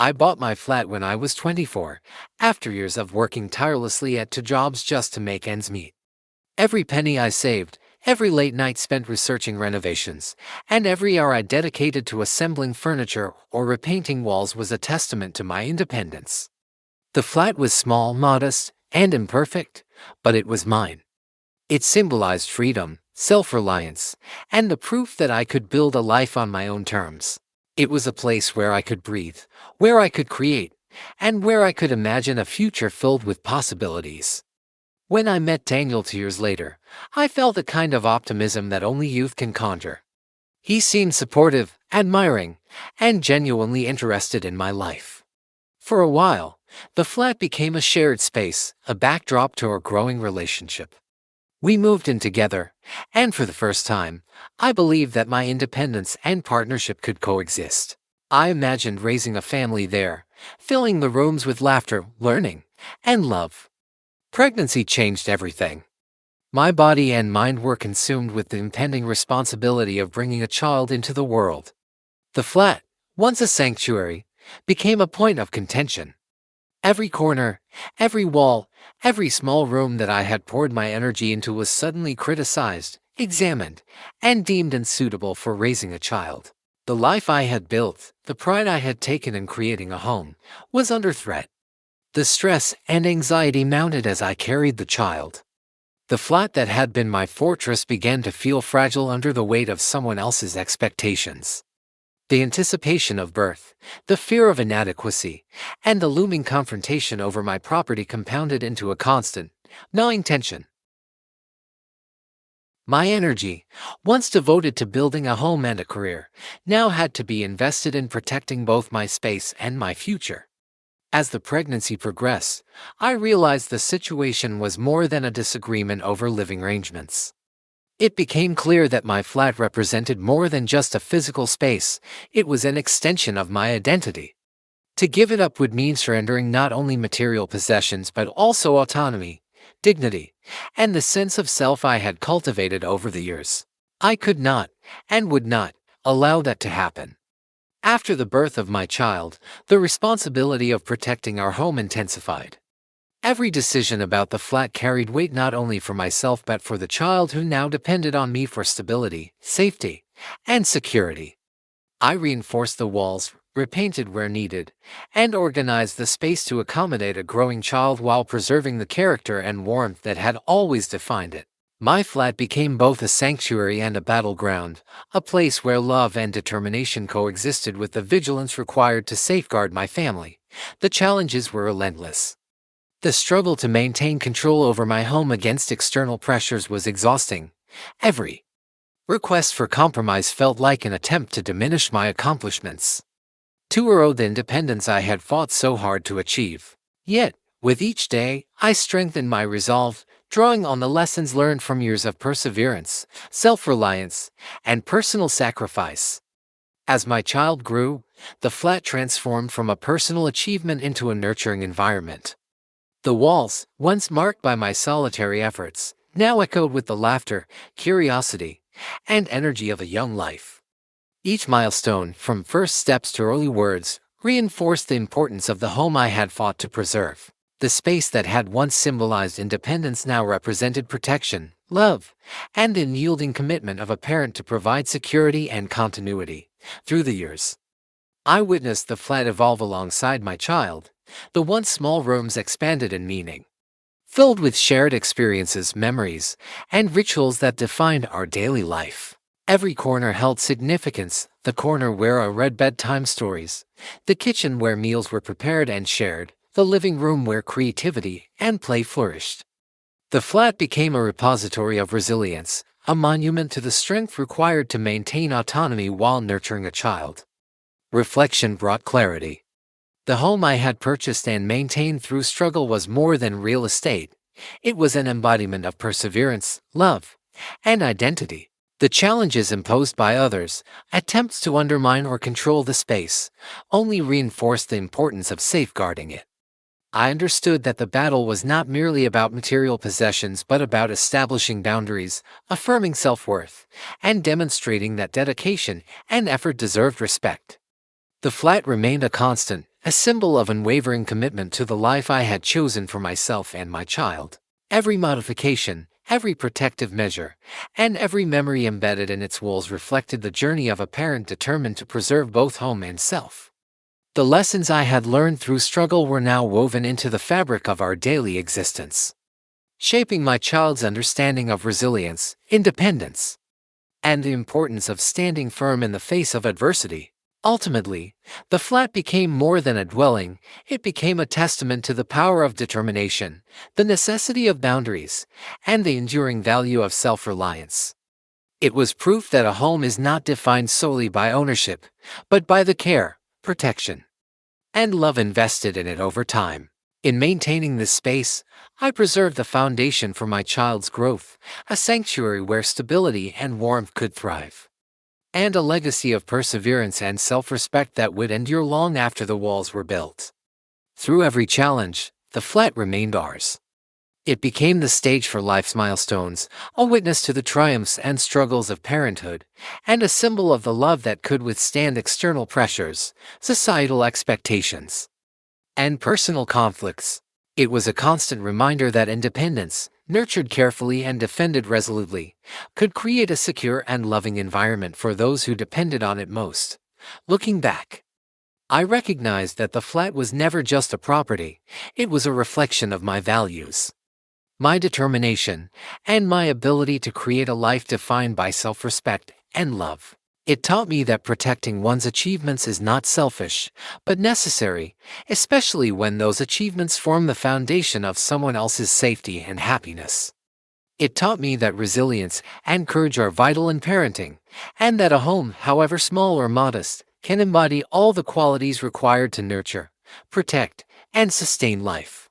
I bought my flat when I was 24, after years of working tirelessly at two jobs just to make ends meet. Every penny I saved, every late night spent researching renovations, and every hour I dedicated to assembling furniture or repainting walls was a testament to my independence. The flat was small, modest, and imperfect, but it was mine. It symbolized freedom, self-reliance, and the proof that I could build a life on my own terms. It was a place where I could breathe, where I could create, and where I could imagine a future filled with possibilities. When I met Daniel 2 years later, I felt a kind of optimism that only youth can conjure. He seemed supportive, admiring, and genuinely interested in my life. For a while, the flat became a shared space, a backdrop to our growing relationship. We moved in together, and for the first time, I believed that my independence and partnership could coexist. I imagined raising a family there, filling the rooms with laughter, learning, and love. Pregnancy changed everything. My body and mind were consumed with the impending responsibility of bringing a child into the world. The flat, once a sanctuary, became a point of contention. Every corner, every wall, every small room that I had poured my energy into was suddenly criticized, examined, and deemed unsuitable for raising a child. The life I had built, the pride I had taken in creating a home, was under threat. The stress and anxiety mounted as I carried the child. The flat that had been my fortress began to feel fragile under the weight of someone else's expectations. The anticipation of birth, the fear of inadequacy, and the looming confrontation over my property compounded into a constant, gnawing tension. My energy, once devoted to building a home and a career, now had to be invested in protecting both my space and my future. As the pregnancy progressed, I realized the situation was more than a disagreement over living arrangements. It became clear that my flat represented more than just a physical space, it was an extension of my identity. To give it up would mean surrendering not only material possessions but also autonomy, dignity, and the sense of self I had cultivated over the years. I could not, and would not, allow that to happen. After the birth of my child, the responsibility of protecting our home intensified. Every decision about the flat carried weight not only for myself but for the child who now depended on me for stability, safety, and security. I reinforced the walls, repainted where needed, and organized the space to accommodate a growing child while preserving the character and warmth that had always defined it. My flat became both a sanctuary and a battleground, a place where love and determination coexisted with the vigilance required to safeguard my family. The challenges were relentless. The struggle to maintain control over my home against external pressures was exhausting. Every request for compromise felt like an attempt to diminish my accomplishments. To erode the independence I had fought so hard to achieve. Yet, with each day, I strengthened my resolve, drawing on the lessons learned from years of perseverance, self-reliance, and personal sacrifice. As my child grew, the flat transformed from a personal achievement into a nurturing environment. The walls, once marked by my solitary efforts, now echoed with the laughter, curiosity, and energy of a young life. Each milestone, from first steps to early words, reinforced the importance of the home I had fought to preserve. The space that had once symbolized independence now represented protection, love, and the unyielding commitment of a parent to provide security and continuity. Through the years, I witnessed the flat evolve alongside my child. The once small rooms expanded in meaning, filled with shared experiences, memories, and rituals that defined our daily life. Every corner held significance, the corner where I read bedtime stories, the kitchen where meals were prepared and shared, the living room where creativity and play flourished. The flat became a repository of resilience, a monument to the strength required to maintain autonomy while nurturing a child. Reflection brought clarity. The home I had purchased and maintained through struggle was more than real estate. It was an embodiment of perseverance, love, and identity. The challenges imposed by others, attempts to undermine or control the space, only reinforced the importance of safeguarding it. I understood that the battle was not merely about material possessions but about establishing boundaries, affirming self-worth, and demonstrating that dedication and effort deserved respect. The flat remained a constant, a symbol of unwavering commitment to the life I had chosen for myself and my child. Every modification, every protective measure, and every memory embedded in its walls reflected the journey of a parent determined to preserve both home and self. The lessons I had learned through struggle were now woven into the fabric of our daily existence, shaping my child's understanding of resilience, independence, and the importance of standing firm in the face of adversity. Ultimately, the flat became more than a dwelling, it became a testament to the power of determination, the necessity of boundaries, and the enduring value of self-reliance. It was proof that a home is not defined solely by ownership, but by the care, protection, and love invested in it over time. In maintaining this space, I preserved the foundation for my child's growth, a sanctuary where stability and warmth could thrive, and a legacy of perseverance and self-respect that would endure long after the walls were built. Through every challenge, the flat remained ours. It became the stage for life's milestones, a witness to the triumphs and struggles of parenthood, and a symbol of the love that could withstand external pressures, societal expectations, and personal conflicts. It was a constant reminder that independence, nurtured carefully and defended resolutely, could create a secure and loving environment for those who depended on it most. Looking back, I recognized that the flat was never just a property, it was a reflection of my values, my determination, and my ability to create a life defined by self-respect and love. It taught me that protecting one's achievements is not selfish, but necessary, especially when those achievements form the foundation of someone else's safety and happiness. It taught me that resilience and courage are vital in parenting, and that a home, however small or modest, can embody all the qualities required to nurture, protect, and sustain life.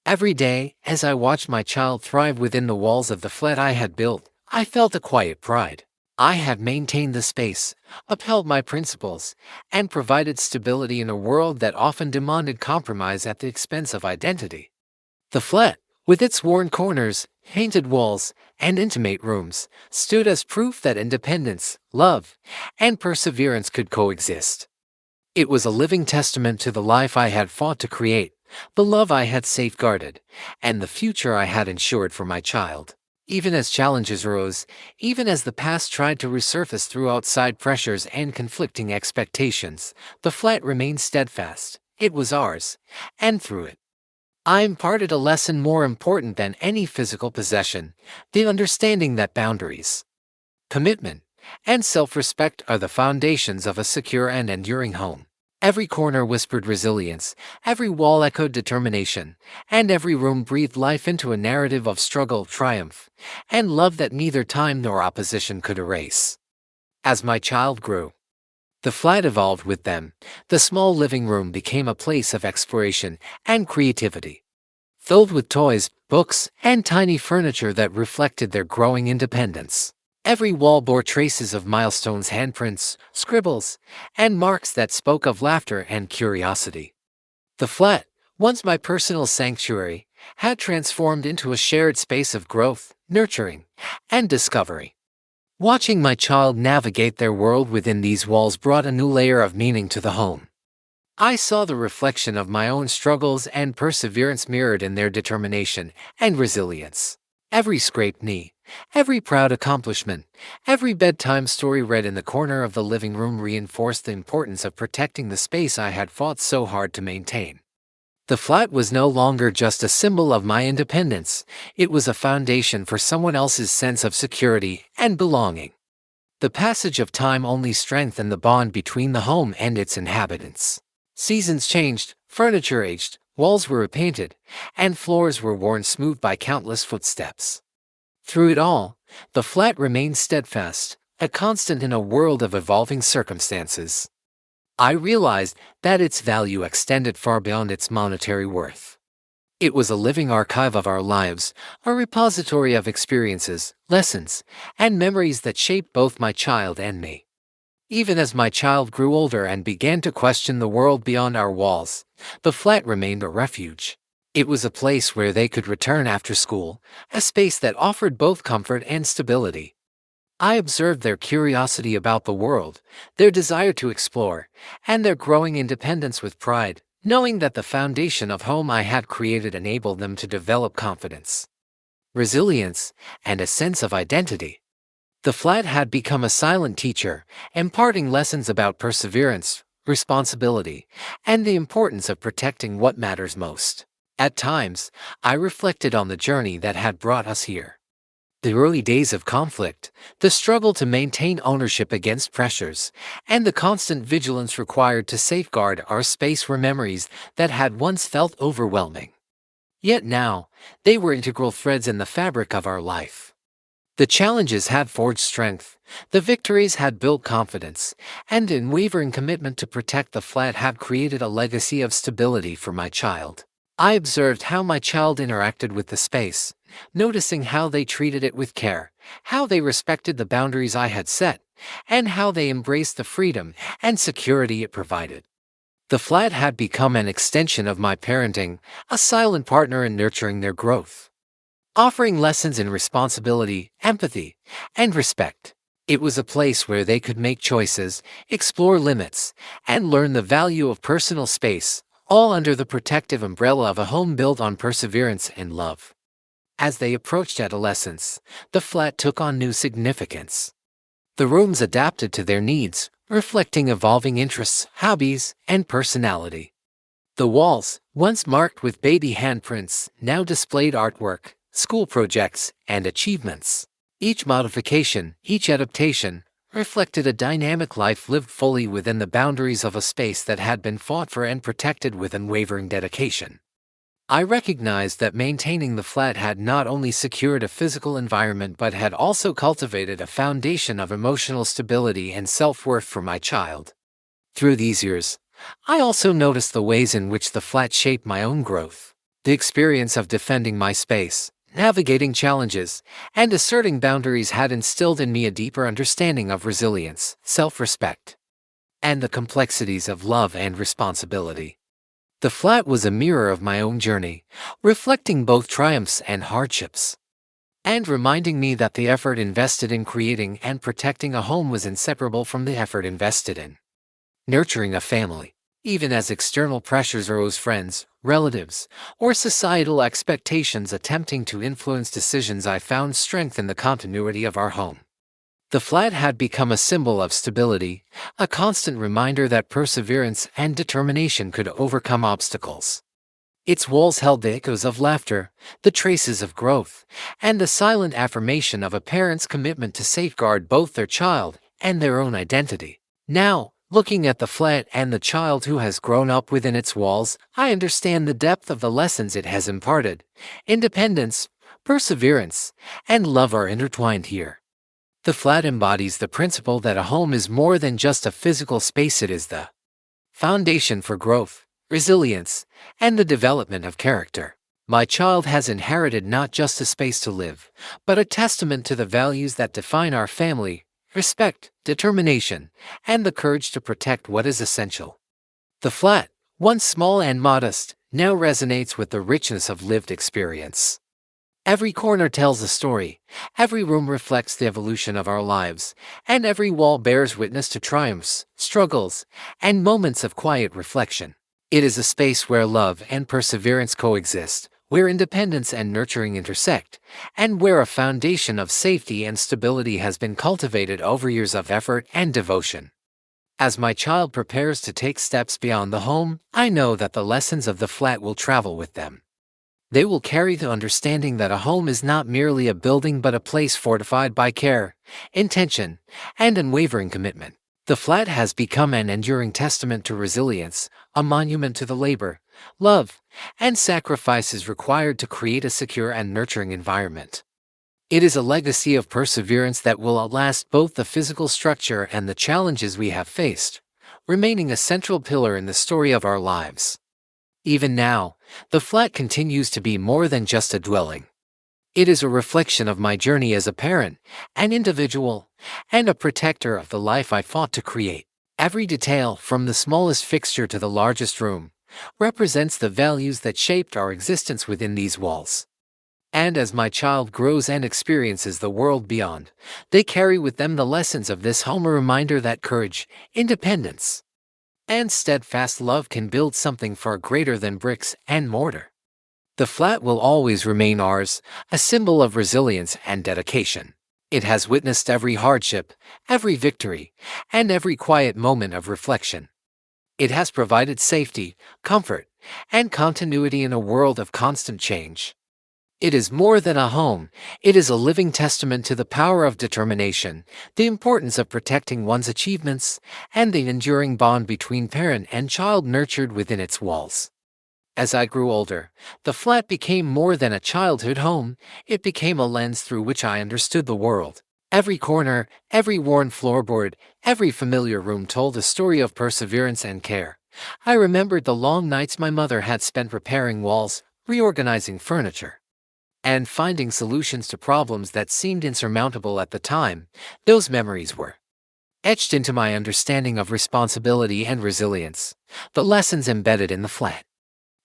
Every day, as I watched my child thrive within the walls of the flat I had built, I felt a quiet pride. I had maintained the space, upheld my principles, and provided stability in a world that often demanded compromise at the expense of identity. The flat, with its worn corners, painted walls, and intimate rooms, stood as proof that independence, love, and perseverance could coexist. It was a living testament to the life I had fought to create, the love I had safeguarded, and the future I had ensured for my child. Even as challenges arose, even as the past tried to resurface through outside pressures and conflicting expectations, the flat remained steadfast. It was ours, and through it, I imparted a lesson more important than any physical possession, the understanding that boundaries, commitment, and self-respect are the foundations of a secure and enduring home. Every corner whispered resilience, every wall echoed determination, and every room breathed life into a narrative of struggle, triumph, and love that neither time nor opposition could erase. As my child grew, the flat evolved with them. The small living room became a place of exploration and creativity, filled with toys, books, and tiny furniture that reflected their growing independence. Every wall bore traces of milestones, handprints, scribbles, and marks that spoke of laughter and curiosity. The flat, once my personal sanctuary, had transformed into a shared space of growth, nurturing, and discovery. Watching my child navigate their world within these walls brought a new layer of meaning to the home. I saw the reflection of my own struggles and perseverance mirrored in their determination and resilience. Every scraped knee, every proud accomplishment, every bedtime story read in the corner of the living room reinforced the importance of protecting the space I had fought so hard to maintain. The flat was no longer just a symbol of my independence, it was a foundation for someone else's sense of security and belonging. The passage of time only strengthened the bond between the home and its inhabitants. Seasons changed, furniture aged, walls were repainted, and floors were worn smooth by countless footsteps. Through it all, the flat remained steadfast, a constant in a world of evolving circumstances. I realized that its value extended far beyond its monetary worth. It was a living archive of our lives, a repository of experiences, lessons, and memories that shaped both my child and me. Even as my child grew older and began to question the world beyond our walls, the flat remained a refuge. It was a place where they could return after school, a space that offered both comfort and stability. I observed their curiosity about the world, their desire to explore, and their growing independence with pride. knowing that the foundation of home I had created enabled them to develop confidence, resilience, and a sense of identity. The flat had become a silent teacher, imparting lessons about perseverance, responsibility, and the importance of protecting what matters most. At times, I reflected on the journey that had brought us here. The early days of conflict, the struggle to maintain ownership against pressures, and the constant vigilance required to safeguard our space were memories that had once felt overwhelming. Yet now, they were integral threads in the fabric of our life. The challenges had forged strength, the victories had built confidence, and the unwavering commitment to protect the flat had created a legacy of stability for my child. I observed how my child interacted with the space, noticing how they treated it with care, how they respected the boundaries I had set, and how they embraced the freedom and security it provided. The flat had become an extension of my parenting, a silent partner in nurturing their growth, offering lessons in responsibility, empathy, and respect. It was a place where they could make choices, explore limits, and learn the value of personal space, all under the protective umbrella of a home built on perseverance and love. As they approached adolescence, the flat took on new significance. The rooms adapted to their needs, reflecting evolving interests, hobbies, and personality. The walls, once marked with baby handprints, now displayed artwork, school projects, and achievements. Each modification, each adaptation, reflected a dynamic life lived fully within the boundaries of a space that had been fought for and protected with unwavering dedication. I recognized that maintaining the flat had not only secured a physical environment but had also cultivated a foundation of emotional stability and self-worth for my child. Through these years, I also noticed the ways in which the flat shaped my own growth. The experience of defending my space, navigating challenges, and asserting boundaries had instilled in me a deeper understanding of resilience, self-respect, and the complexities of love and responsibility. The flat was a mirror of my own journey, reflecting both triumphs and hardships, and reminding me that the effort invested in creating and protecting a home was inseparable from the effort invested in nurturing a family. Even as external pressures arose, friends, relatives, or societal expectations attempting to influence decisions, I found strength in the continuity of our home. The flat had become a symbol of stability, a constant reminder that perseverance and determination could overcome obstacles. Its walls held the echoes of laughter, the traces of growth, and the silent affirmation of a parent's commitment to safeguard both their child and their own identity. Now, looking at the flat and the child who has grown up within its walls, I understand the depth of the lessons it has imparted. Independence, perseverance, and love are intertwined here. The flat embodies the principle that a home is more than just a physical space. It is the foundation for growth, resilience, and the development of character. My child has inherited not just a space to live, but a testament to the values that define our family: respect, determination, and the courage to protect what is essential. The flat, once small and modest, now resonates with the richness of lived experience. Every corner tells a story, every room reflects the evolution of our lives, and every wall bears witness to triumphs, struggles, and moments of quiet reflection. It is a space where love and perseverance coexist, where independence and nurturing intersect, and where a foundation of safety and stability has been cultivated over years of effort and devotion. As my child prepares to take steps beyond the home, I know that the lessons of the flat will travel with them. They will carry the understanding that a home is not merely a building but a place fortified by care, intention, and unwavering commitment. The flat has become an enduring testament to resilience, a monument to the labor, love, and sacrifices required to create a secure and nurturing environment. It is a legacy of perseverance that will outlast both the physical structure and the challenges we have faced, remaining a central pillar in the story of our lives. Even now, the flat continues to be more than just a dwelling. It is a reflection of my journey as a parent, an individual, and a protector of the life I fought to create. Every detail, from the smallest fixture to the largest room, represents the values that shaped our existence within these walls. And as my child grows and experiences the world beyond, they carry with them the lessons of this home, a reminder that courage, independence, And steadfast love can build something far greater than bricks and mortar. The flat will always remain ours, a symbol of resilience and dedication. It has witnessed every hardship, every victory, and every quiet moment of reflection. It has provided safety, comfort, and continuity in a world of constant change. It is more than a home, it is a living testament to the power of determination, the importance of protecting one's achievements, and the enduring bond between parent and child nurtured within its walls. As I grew older, the flat became more than a childhood home, it became a lens through which I understood the world. Every corner, every worn floorboard, every familiar room told a story of perseverance and care. I remembered the long nights my mother had spent repairing walls, reorganizing furniture, and finding solutions to problems that seemed insurmountable at the time. Those memories were etched into my understanding of responsibility and resilience. The lessons embedded in the flat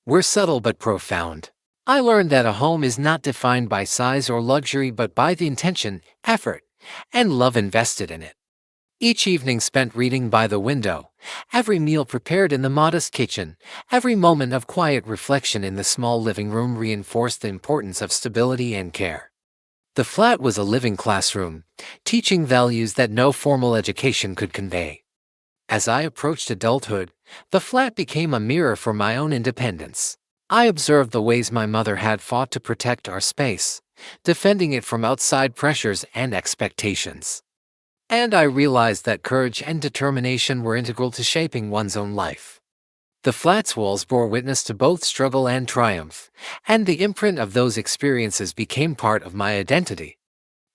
were subtle but profound. I learned that a home is not defined by size or luxury but by the intention, effort, and love invested in it. Each evening spent reading by the window, every meal prepared in the modest kitchen, every moment of quiet reflection in the small living room reinforced the importance of stability and care. The flat was a living classroom, teaching values that no formal education could convey. As I approached adulthood, the flat became a mirror for my own independence. I observed the ways my mother had fought to protect our space, defending it from outside pressures and expectations. And I realized that courage and determination were integral to shaping one's own life. The flat's walls bore witness to both struggle and triumph, and the imprint of those experiences became part of my identity.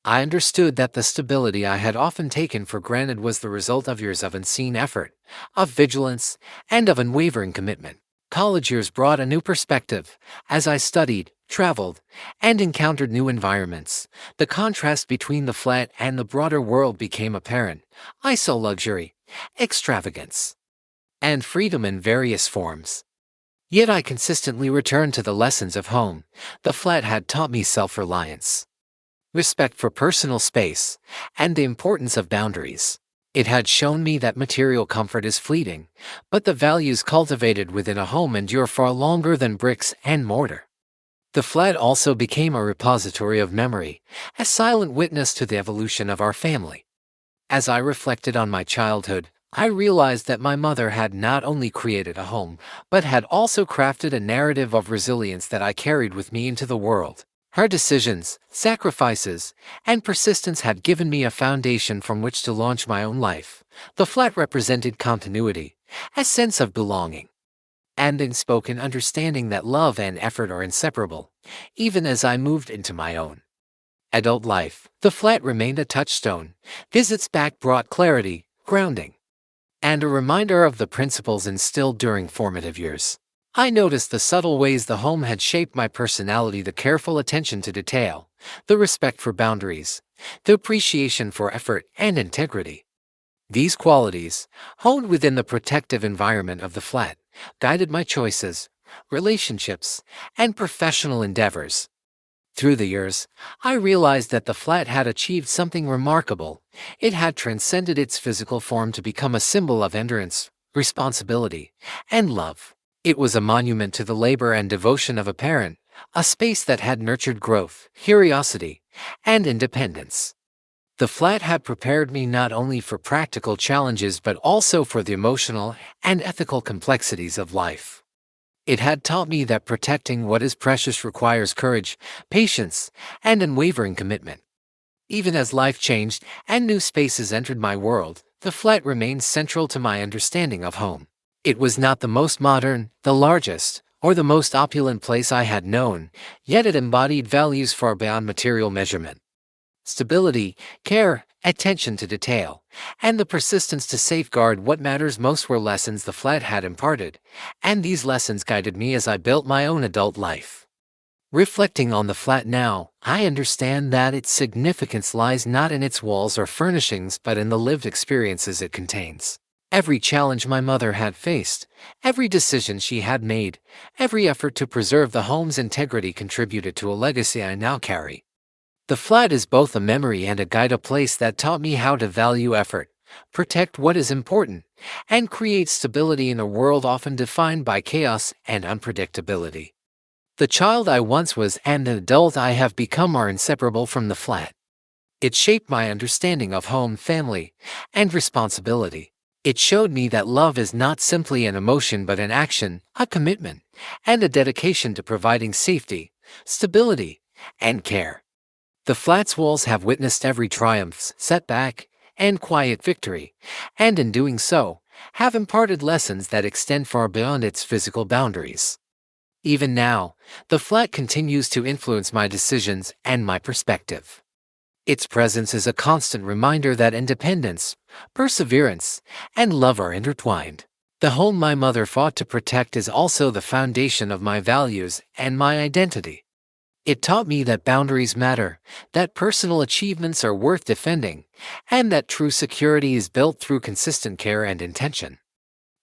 I understood that the stability I had often taken for granted was the result of years of unseen effort, of vigilance, and of unwavering commitment. College years brought a new perspective. As I studied, traveled, and encountered new environments, the contrast between the flat and the broader world became apparent. I saw luxury, extravagance, and freedom in various forms. Yet I consistently returned to the lessons of home. The flat had taught me self-reliance, respect for personal space, and the importance of boundaries. It had shown me that material comfort is fleeting, but the values cultivated within a home endure far longer than bricks and mortar. The flat also became a repository of memory, a silent witness to the evolution of our family. As I reflected on my childhood, I realized that my mother had not only created a home, but had also crafted a narrative of resilience that I carried with me into the world. Her decisions, sacrifices, and persistence had given me a foundation from which to launch my own life. The flat represented continuity, a sense of belonging, and unspoken understanding that love and effort are inseparable. Even as I moved into my own adult life, the flat remained a touchstone. Visits back brought clarity, grounding, and a reminder of the principles instilled during formative years. I noticed the subtle ways the home had shaped my personality: the careful attention to detail, the respect for boundaries, the appreciation for effort and integrity. These qualities, honed within the protective environment of the flat, guided my choices, relationships, and professional endeavors. Through the years, I realized that the flat had achieved something remarkable. It had transcended its physical form to become a symbol of endurance, responsibility, and love. It was a monument to the labor and devotion of a parent, a space that had nurtured growth, curiosity, and independence. The flat had prepared me not only for practical challenges but also for the emotional and ethical complexities of life. It had taught me that protecting what is precious requires courage, patience, and unwavering commitment. Even as life changed and new spaces entered my world, the flat remained central to my understanding of home. It was not the most modern, the largest, or the most opulent place I had known, yet it embodied values far beyond material measurement. Stability, care, attention to detail, and the persistence to safeguard what matters most were lessons the flat had imparted, and these lessons guided me as I built my own adult life. Reflecting on the flat now, I understand that its significance lies not in its walls or furnishings but in the lived experiences it contains. Every challenge my mother had faced, every decision she had made, every effort to preserve the home's integrity contributed to a legacy I now carry. The flat is both a memory and a guide, a place that taught me how to value effort, protect what is important, and create stability in a world often defined by chaos and unpredictability. The child I once was and the adult I have become are inseparable from the flat. It shaped my understanding of home, family, and responsibility. It showed me that love is not simply an emotion but an action, a commitment, and a dedication to providing safety, stability, and care. The flat's walls have witnessed every triumph, setback, and quiet victory, and in doing so, have imparted lessons that extend far beyond its physical boundaries. Even now, the flat continues to influence my decisions and my perspective. Its presence is a constant reminder that independence, perseverance, and love are intertwined. The home my mother fought to protect is also the foundation of my values and my identity. It taught me that boundaries matter, that personal achievements are worth defending, and that true security is built through consistent care and intention.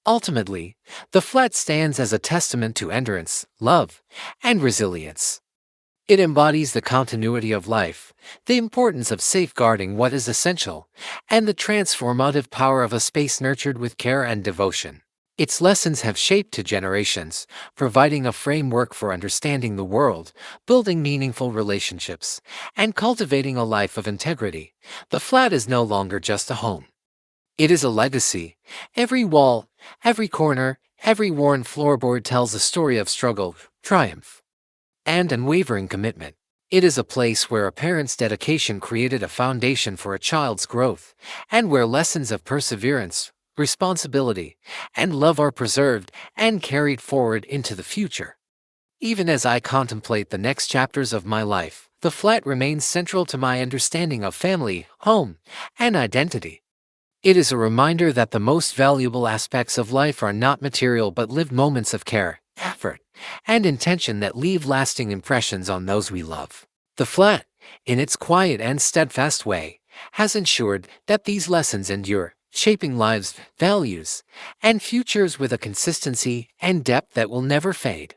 Ultimately, the flat stands as a testament to endurance, love, and resilience. It embodies the continuity of life, the importance of safeguarding what is essential, and the transformative power of a space nurtured with care and devotion. Its lessons have shaped two generations, providing a framework for understanding the world, building meaningful relationships, and cultivating a life of integrity. The flat is no longer just a home. It is a legacy. Every wall, every corner, every worn floorboard tells a story of struggle, triumph, and unwavering commitment. It is a place where a parent's dedication created a foundation for a child's growth, and where lessons of perseverance, responsibility, and love are preserved and carried forward into the future. Even as I contemplate the next chapters of my life, the flat remains central to my understanding of family, home, and identity. It is a reminder that the most valuable aspects of life are not material but lived moments of care, effort, and intention that leave lasting impressions on those we love. The flat, in its quiet and steadfast way, has ensured that these lessons endure, shaping lives, values, and futures with a consistency and depth that will never fade.